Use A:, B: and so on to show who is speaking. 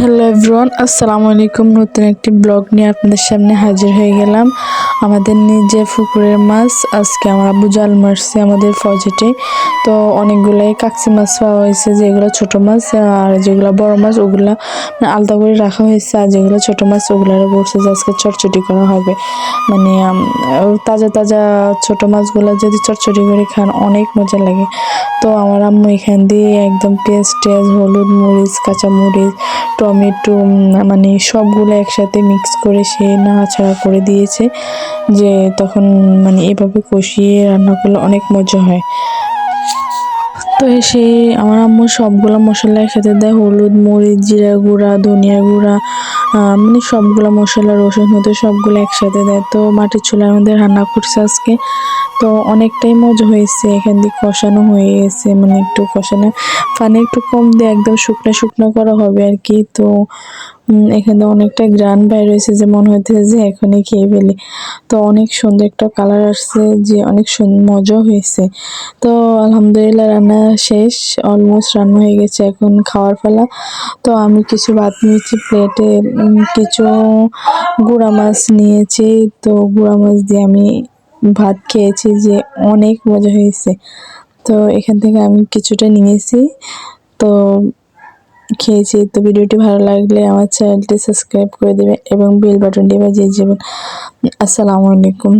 A: Hello everyone, আসসালামু আলাইকুম। নতুন একটি ব্লগ নিয়ে আপনাদের সামনে হাজির হয়ে গেলাম। আমাদের নিজের পুকুরের মাছ আজকে আমার আব্বু জাল মারছে আমাদের প্রজেক্টে। তো অনেকগুলাই কাকসি মাছ পাওয়া হয়েছে, যেগুলো ছোট মাছ, আর যেগুলো বড় মাছ ওগুলা আলাদা করে রাখা হয়েছে, আর যেগুলো ছোট মাছ ওগুলারও বলছে যে আজকে চটচটি করা হবে। মানে তাজা তাজা ছোট মাছগুলো যদি চটচটি করে খান অনেক মজা লাগে। তো আমার আম্মু এখান দিয়ে একদম পেঁয়াজ টেয়াজ, হলুদ মরিচ, কাঁচা মরিচ, টমেটো মানে সবগুলো একসাথে মিক্স করে সে নাড়াচাড়া করে দিয়েছে, যে তখন মানে এভাবে কষিয়ে রান্না করলে অনেক মজা হয়। তো সে আমার আম্মু সবগুলো মশলা একসাথে দেয়, হলুদ মরিচ, জিরা গুঁড়া, ধনিয়া গুঁড়া, মানে সবগুলো মশলা, রসুন হতে সবগুলো একসাথে দেয়। তো মাটির চুলায় আমাদের রান্না করছে আজকে। তো অনেকটাই মজা হয়েছে, এখান দিয়ে কষানো হয়ে গেছে, মানে একটু কষানো, পানি একটু কম দিয়ে একদম শুকনো শুকনো করা হবে আর কি। তো এখানে অনেকটা গ্রান বাইর হয়েছে, যে মনে হইতেছে যে এখনই খেয়ে ফেলি। তো অনেক সুন্দর একটা কালার আসছে, যে অনেক মজা হয়েছে। তো আলহামদুলিল্লাহ রান্না শেষ, অলমোস্ট রান্না হয়ে গেছে, এখন খাওয়ার পালা। তো আমি কিছু ভাত নিয়েছি প্লেটে, কিছু গুঁড়া মাছ নিয়েছি। তো গুঁড়া মাছ দিয়ে আমি ভাত খেয়েছি, যে অনেক মজা হয়েছে। তো এখান থেকে আমি কিছুটা নিয়েছি, তো খেয়েছি। তো ভিডিওটি ভালো লাগলে আমার চ্যানেলটি সাবস্ক্রাইব করে দেবেন এবং বেল বাটনটি বাজিয়ে দেবেন। আসসালামু আলাইকুম।